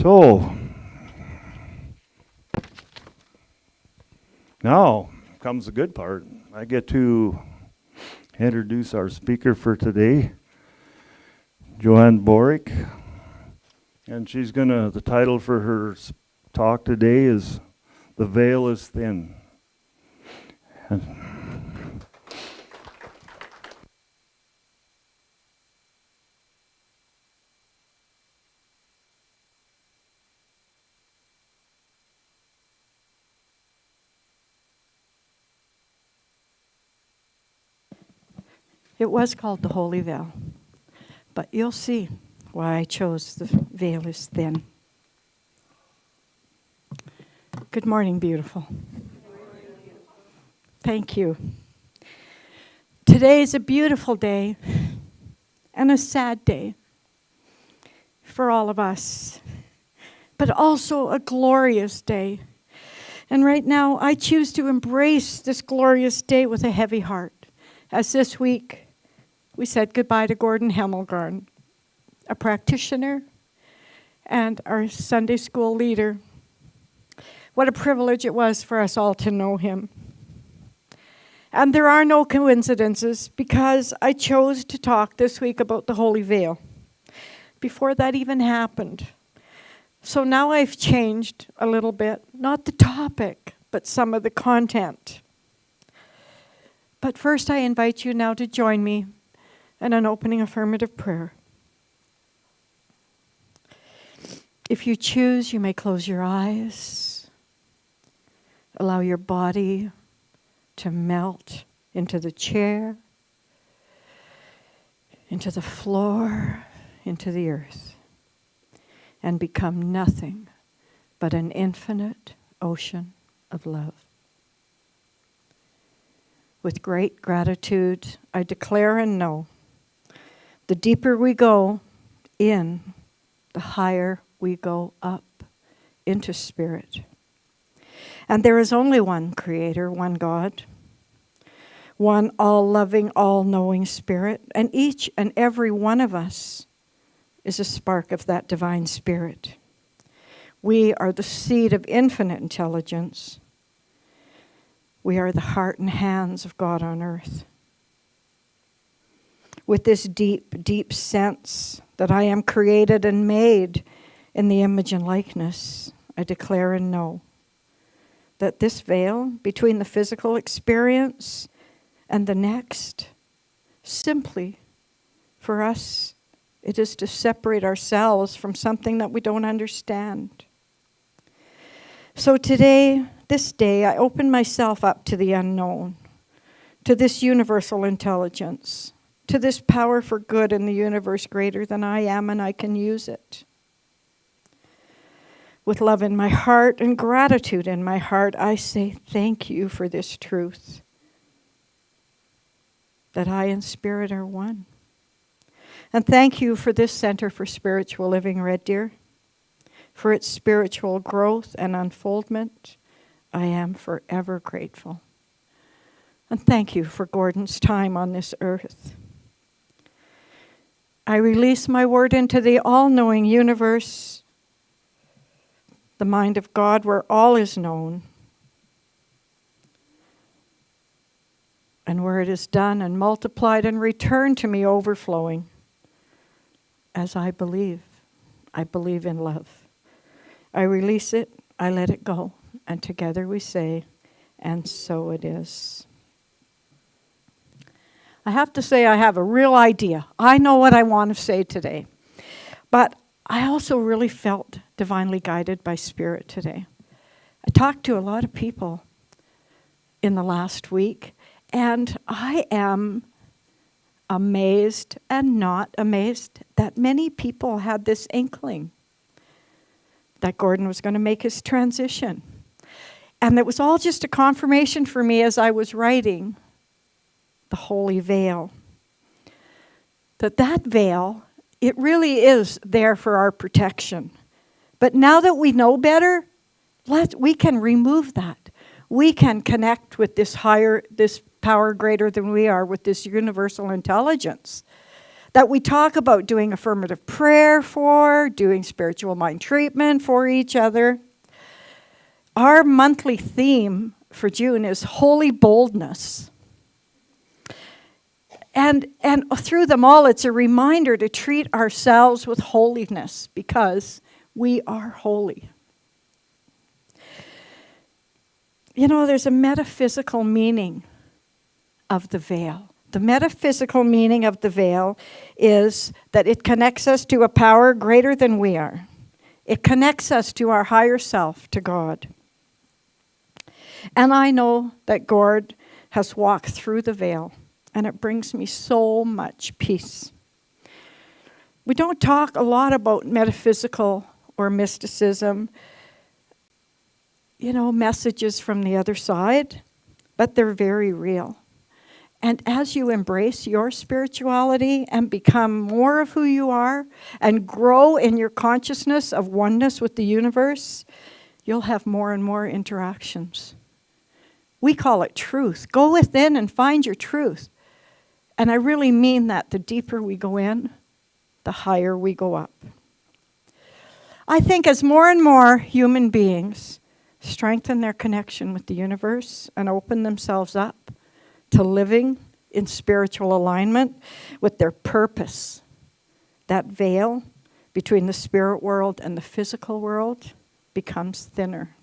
So, now comes the good part. I get to introduce our speaker for today, Joanne Boruck. And the title for her talk today is The Veil is Thin. It was called the Holy Veil, but you'll see why I chose the veil is thin. Good morning, beautiful. Thank you. Today is a beautiful day and a sad day for all of us, but also a glorious day. And right now, I choose to embrace this glorious day with a heavy heart, as this week we said goodbye to Gordon Hemmelgarn, a practitioner and our Sunday school leader. What a privilege it was for us all to know him. And there are no coincidences, because I chose to talk this week about the Holy Veil before that even happened. So now I've changed a little bit, not the topic, but some of the content. But first I invite you now to join me in an opening affirmative prayer. If you choose, you may close your eyes. Allow your body to melt into the chair, into the floor, into the earth, and become nothing but an infinite ocean of love. With great gratitude, I declare and know, the deeper we go in, the higher we go up into spirit. And there is only one Creator, one God, one all-loving, all-knowing Spirit, and each and every one of us is a spark of that divine Spirit. We are the seed of infinite intelligence. We are the heart and hands of God on earth. With this deep, deep sense that I am created and made in the image and likeness, I declare and know that this veil between the physical experience and the next, simply for us, it is to separate ourselves from something that we don't understand. So today, this day, I open myself up to the unknown, to this universal intelligence, to this power for good in the universe greater than I am, and I can use it. With love in my heart and gratitude in my heart, I say thank you for this truth, that I and Spirit are one. And thank you for this Center for Spiritual Living, Red Deer, for its spiritual growth and unfoldment. I am forever grateful. And thank you for Gordon's time on this earth. I release my word into the all-knowing universe, the mind of God where all is known, and where it is done and multiplied and returned to me overflowing. As I believe in love. I release it, I let it go, and together we say, and so it is. I have to say I have a real idea. I know what I want to say today. But I also really felt divinely guided by Spirit today. I talked to a lot of people in the last week, and I am amazed and not amazed that many people had this inkling that Gordon was going to make his transition. And it was all just a confirmation for me as I was writing the Holy Veil. That veil, it really is there for our protection. But now that we know better, we can remove that. We can connect with this power greater than we are, with this universal intelligence that we talk about doing affirmative prayer for, doing spiritual mind treatment for each other. Our monthly theme for June is holy boldness. And through them all, it's a reminder to treat ourselves with holiness because we are holy. You know, there's a metaphysical meaning of the veil. The metaphysical meaning of the veil is that it connects us to a power greater than we are. It connects us to our higher self, to God. And I know that God has walked through the veil, and it brings me so much peace. We don't talk a lot about metaphysical or mysticism, you know, messages from the other side, but they're very real. And as you embrace your spirituality and become more of who you are and grow in your consciousness of oneness with the universe, you'll have more and more interactions. We call it truth. Go within and find your truth. And I really mean that. The deeper we go in, the higher we go up. I think as more and more human beings strengthen their connection with the universe and open themselves up to living in spiritual alignment with their purpose, that veil between the spirit world and the physical world becomes thinner.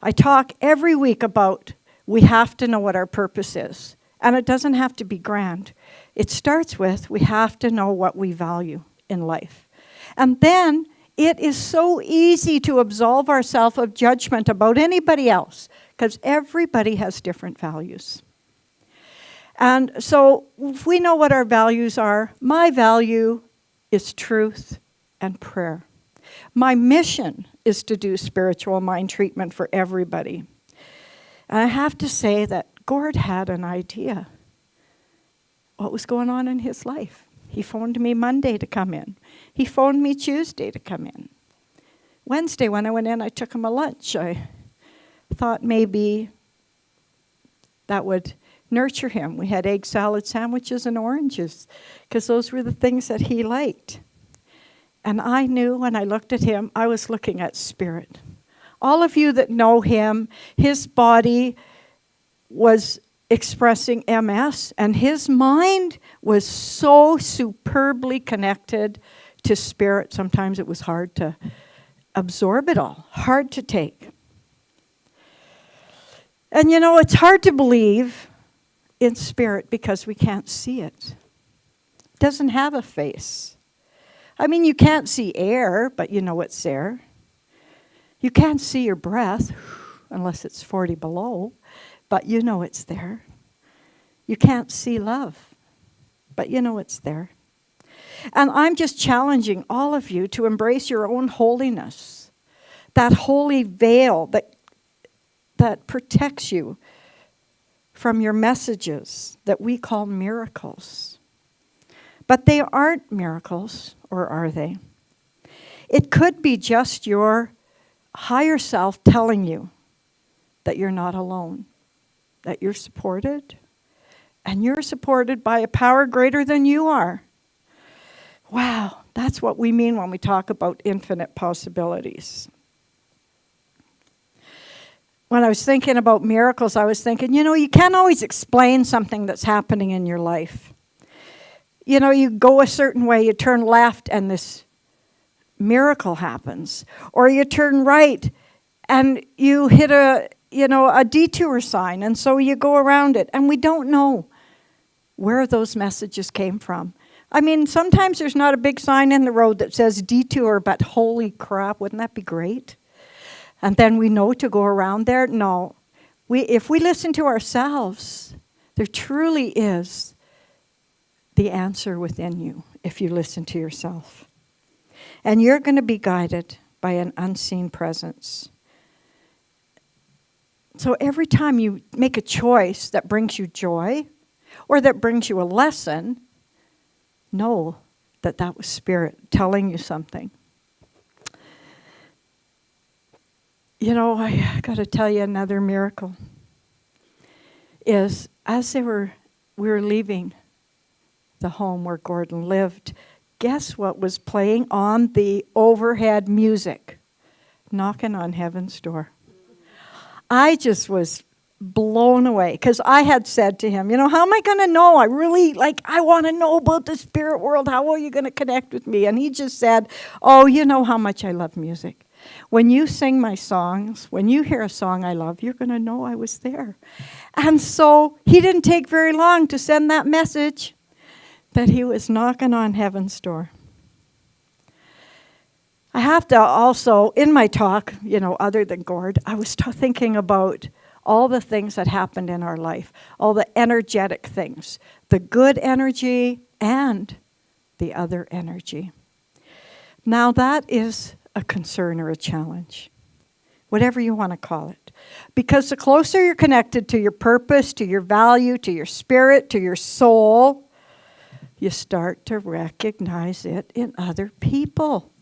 I talk every week about we have to know what our purpose is. And it doesn't have to be grand. It starts with we have to know what we value in life. And then it is so easy to absolve ourselves of judgment about anybody else because everybody has different values. And so if we know what our values are, my value is truth and prayer. My mission is to do spiritual mind treatment for everybody. And I have to say that Gord had an idea what was going on in his life. He phoned me Monday to come in. He phoned me Tuesday to come in. Wednesday when I went in, I took him a lunch. I thought maybe that would nurture him. We had egg salad sandwiches and oranges because those were the things that he liked. And I knew when I looked at him, I was looking at spirit. All of you that know him, his body was expressing MS, and his mind was so superbly connected to spirit. Sometimes it was hard to absorb it all, hard to take. And you know, it's hard to believe in spirit because we can't see it. It doesn't have a face. I mean, you can't see air, but you know it's there. You can't see your breath unless it's 40 below, but you know it's there. You can't see love, but you know it's there. And I'm just challenging all of you to embrace your own holiness, that holy veil that protects you from your messages that we call miracles. But they aren't miracles, or are they? It could be just your higher self telling you that you're not alone, that you're supported, and you're supported by a power greater than you are. Wow, that's what we mean when we talk about infinite possibilities. When I was thinking about miracles, I was thinking, you know, you can't always explain something that's happening in your life. You know, you go a certain way, you turn left, and this miracle happens. Or you turn right, and you hit a detour sign, and so you go around it. And we don't know where those messages came from. I mean, sometimes there's not a big sign in the road that says detour, but holy crap, wouldn't that be great? And then we know to go around there? No. If we listen to ourselves, there truly is the answer within you if you listen to yourself. And you're going to be guided by an unseen presence. So every time you make a choice that brings you joy or that brings you a lesson, know that that was Spirit telling you something. You know, I got to tell you another miracle is as we were leaving the home where Gordon lived, guess what was playing on the overhead music? Knocking on Heaven's Door. I just was blown away because I had said to him, how am I going to know? I want to know about the spirit world. How are you going to connect with me? And he just said, oh, you know how much I love music. When you sing my songs, when you hear a song I love, you're going to know I was there. And so he didn't take very long to send that message that he was knocking on Heaven's door. I have to also, in my talk, other than Gord, I was thinking about all the things that happened in our life, all the energetic things, the good energy and the other energy. Now that is a concern or a challenge, whatever you want to call it. Because the closer you're connected to your purpose, to your value, to your spirit, to your soul, you start to recognize it in other people.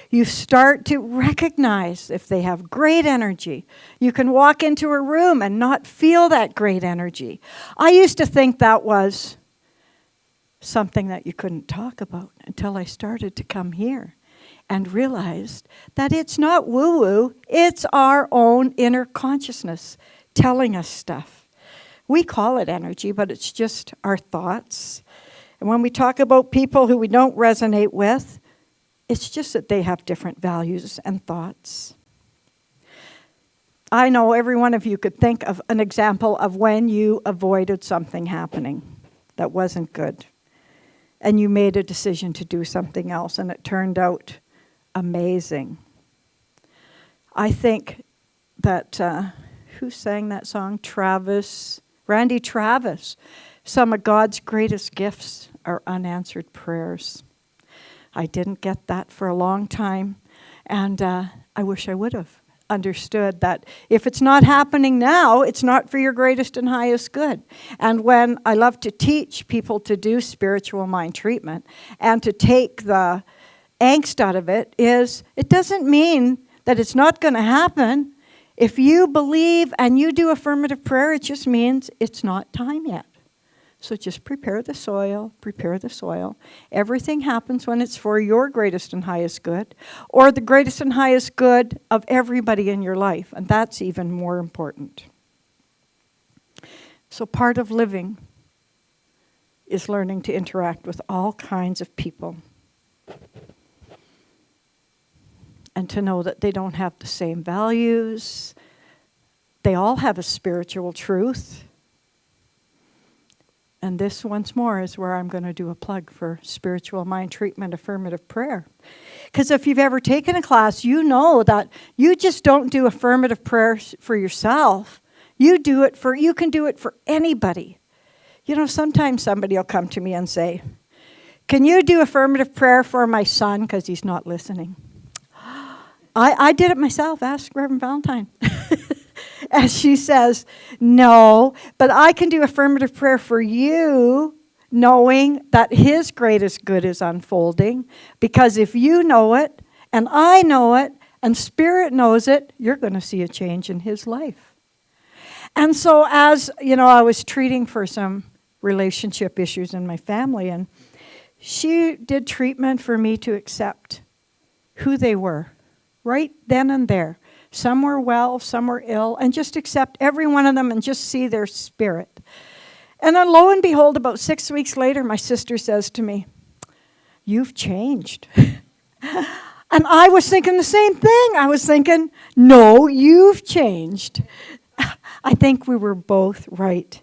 You start to recognize if they have great energy. You can walk into a room and not feel that great energy. I used to think that was something that you couldn't talk about until I started to come here and realized that it's not woo-woo, it's our own inner consciousness telling us stuff. We call it energy, but it's just our thoughts. And when we talk about people who we don't resonate with, it's just that they have different values and thoughts. I know every one of you could think of an example of when you avoided something happening that wasn't good. And you made a decision to do something else, and it turned out amazing. I think that, who sang that song? Randy Travis. Some of God's greatest gifts are unanswered prayers. I didn't get that for a long time, and I wish I would have understood that if it's not happening now, it's not for your greatest and highest good. And when I love to teach people to do spiritual mind treatment and to take the angst out of it, is it doesn't mean that it's not going to happen. If you believe and you do affirmative prayer, it just means it's not time yet. So just prepare the soil, prepare the soil. Everything happens when it's for your greatest and highest good, or the greatest and highest good of everybody in your life, and that's even more important. So part of living is learning to interact with all kinds of people, and to know that they don't have the same values. They all have a spiritual truth. And this, once more, is where I'm going to do a plug for spiritual mind treatment, affirmative prayer. Because if you've ever taken a class, you know that you just don't do affirmative prayer for yourself. You can do it for anybody. Sometimes somebody will come to me and say, can you do affirmative prayer for my son because he's not listening? I did it myself. Ask Reverend Valentine. And she says, no, but I can do affirmative prayer for you, knowing that his greatest good is unfolding. Because if you know it, and I know it, and Spirit knows it, you're going to see a change in his life. And so as, I was treating for some relationship issues in my family, and she did treatment for me to accept who they were, right then and there. Some were well, some were ill, and just accept every one of them and just see their spirit. And then lo and behold, about 6 weeks later, my sister says to me, you've changed. And I was thinking the same thing. I was thinking, no, you've changed. I think we were both right.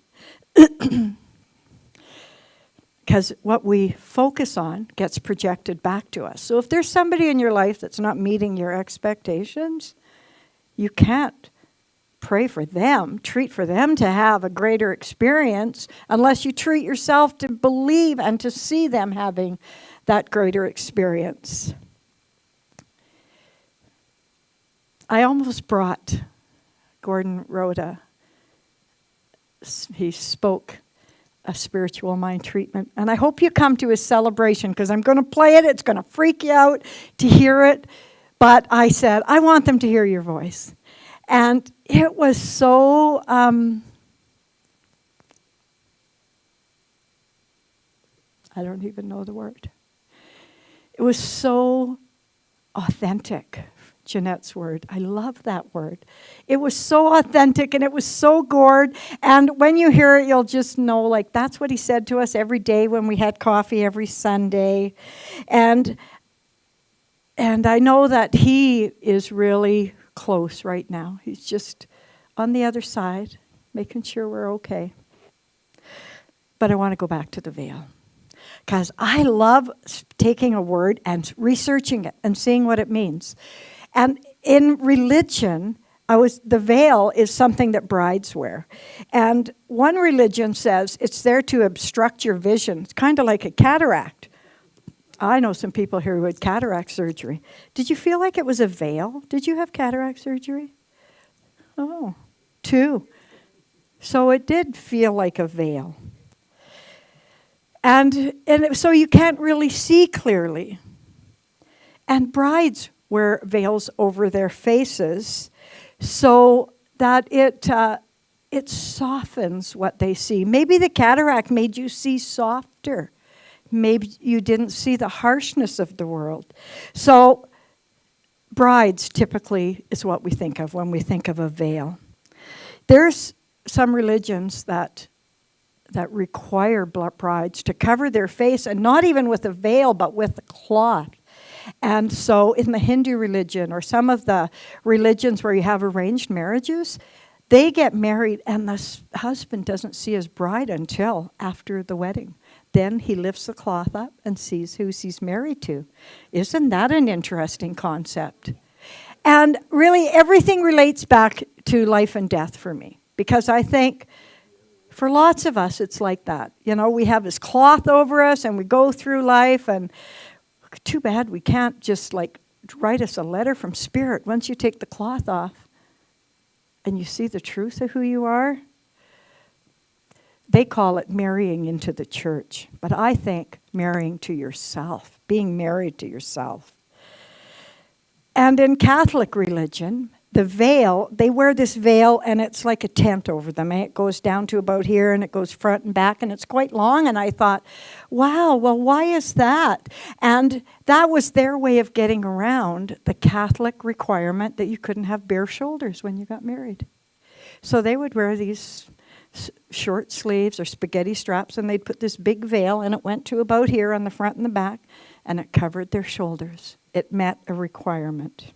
Because what we focus on gets projected back to us. So if there's somebody in your life that's not meeting your expectations, you can't pray for them, treat for them to have a greater experience unless you treat yourself to believe and to see them having that greater experience. I almost brought, Gordon wrote he spoke a spiritual mind treatment. And I hope you come to his celebration because I'm going to play it. It's going to freak you out to hear it. But I said, I want them to hear your voice. And it was so, I don't even know the word. It was so authentic. Jeanette's word. I love that word. It was so authentic and it was so gourd. And when you hear it, you'll just know, like, that's what he said to us every day when we had coffee every Sunday. And I know that he is really close right now. He's just on the other side, making sure we're okay. But I want to go back to the veil, because I love taking a word and researching it and seeing what it means. And in religion, the veil is something that brides wear. And one religion says it's there to obstruct your vision. It's kind of like a cataract. I know some people here who had cataract surgery. Did you feel like it was a veil? Did you have cataract surgery? Oh, 2. So it did feel like a veil. So you can't really see clearly. And brides wear veils over their faces so that it softens what they see. Maybe the cataract made you see softer. Maybe you didn't see the harshness of the world. So brides typically is what we think of when we think of a veil. There's some religions that require brides to cover their face, and not even with a veil, but with a cloth. And so in the Hindu religion, or some of the religions where you have arranged marriages, they get married and the husband doesn't see his bride until after the wedding. Then he lifts the cloth up and sees who he's married to. Isn't that an interesting concept? And really everything relates back to life and death for me, because I think for lots of us it's like that. You know, we have this cloth over us and we go through life, and too bad we can't just like write us a letter from Spirit. Once you take the cloth off and you see the truth of who you are, they call it marrying into the church. But I think marrying to yourself, being married to yourself. And in Catholic religion, the veil, they wear this veil and it's like a tent over them. And it goes down to about here and it goes front and back and it's quite long. And I thought, wow, well, why is that? And that was their way of getting around the Catholic requirement that you couldn't have bare shoulders when you got married. So they would wear these short sleeves or spaghetti straps, and they'd put this big veil and it went to about here on the front and the back, and it covered their shoulders. It met a requirement.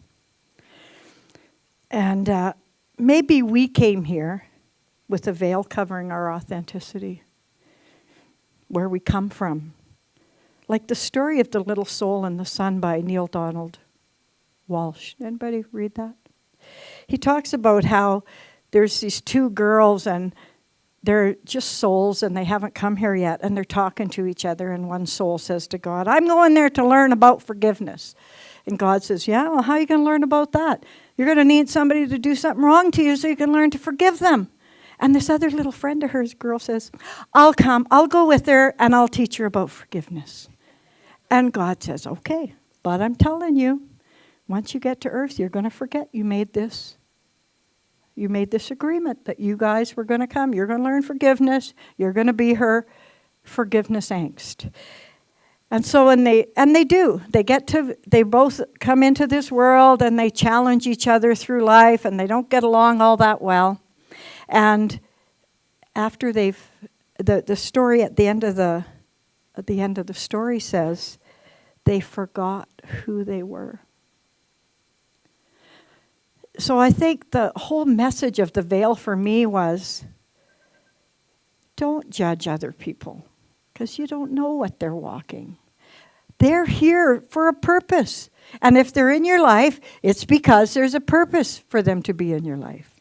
And maybe we came here with a veil covering our authenticity, where we come from. Like the story of The Little Soul in the Sun by Neil Donald Walsh. Anybody read that? He talks about how there's these 2 girls and they're just souls and they haven't come here yet, and they're talking to each other, and one soul says to God, I'm going there to learn about forgiveness. And God says, yeah, well, how are you going to learn about that? You're going to need somebody to do something wrong to you so you can learn to forgive them. And this other little friend of hers, girl, says, I'll come, I'll go with her, and I'll teach her about forgiveness. And God says, okay, but I'm telling you, once you get to earth, you're going to forget you made this agreement that you guys were going to come. You're going to learn forgiveness. You're going to be her forgiveness angst. And so they both come into this world and they challenge each other through life, and they don't get along all that well. And after the story at the end of the story says they forgot who they were. So I think the whole message of the veil for me was, don't judge other people, because you don't know what they're walking. They're here for a purpose. And if they're in your life, it's because there's a purpose for them to be in your life.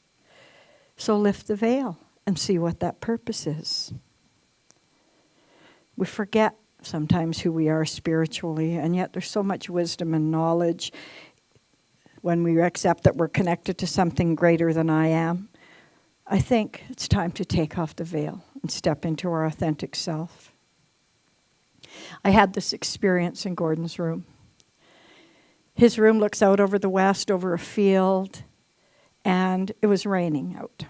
So lift the veil and see what that purpose is. We forget sometimes who we are spiritually, and yet there's so much wisdom and knowledge when we accept that we're connected to something greater than I am. I think it's time to take off the veil and step into our authentic self. I had this experience in Gordon's room. His room looks out over the west, over a field, and it was raining out.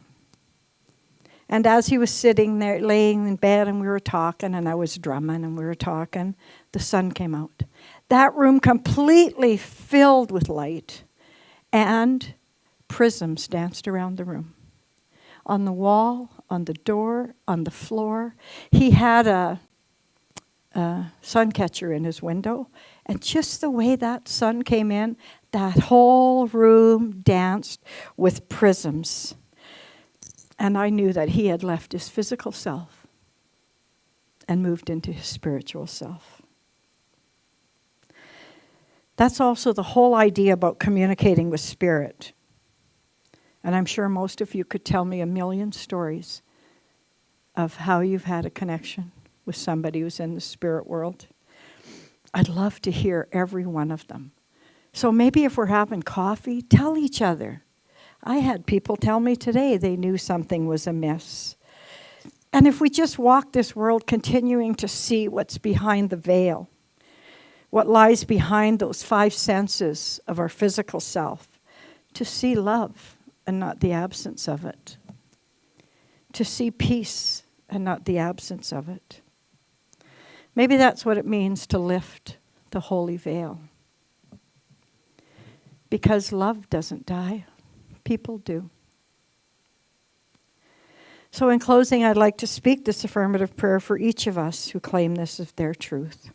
And as he was sitting there, laying in bed, and we were talking, and I was drumming, and we were talking, the sun came out. That room completely filled with light, and prisms danced around the room. On the wall, on the door, on the floor. He had a sun catcher in his window, and just the way that sun came in, that whole room danced with prisms. And I knew that he had left his physical self and moved into his spiritual self. That's also the whole idea about communicating with spirit. And I'm sure most of you could tell me a million stories of how you've had a connection with somebody who's in the spirit world. I'd love to hear every one of them. So maybe if we're having coffee, tell each other. I had people tell me today they knew something was amiss. And if we just walk this world continuing to see what's behind the veil, what lies behind those 5 senses of our physical self, to see love and not the absence of it, to see peace and not the absence of it. Maybe that's what it means to lift the holy veil. Because love doesn't die. People do. So in closing, I'd like to speak this affirmative prayer for each of us who claim this as their truth.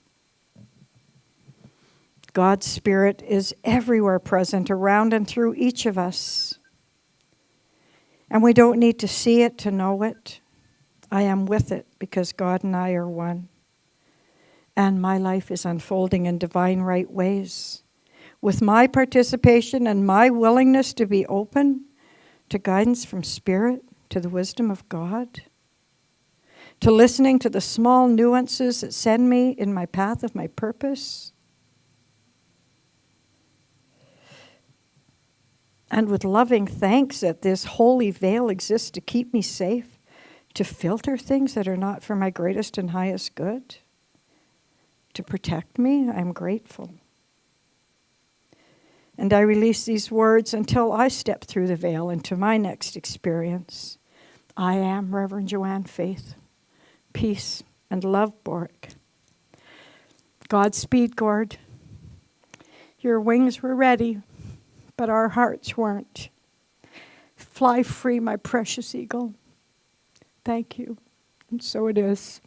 God's Spirit is everywhere present, around and through each of us. And we don't need to see it to know it. I am with it because God and I are one. And my life is unfolding in divine right ways. With my participation and my willingness to be open to guidance from Spirit, to the wisdom of God, to listening to the small nuances that send me in my path of my purpose, and with loving thanks that this holy veil exists to keep me safe, to filter things that are not for my greatest and highest good, to protect me, I'm grateful. And I release these words until I step through the veil into my next experience. I am Reverend Joanne Faith. Peace and love, Boruck. Godspeed, Gord. Your wings were ready, but our hearts weren't. Fly free, my precious eagle. Thank you. And so it is.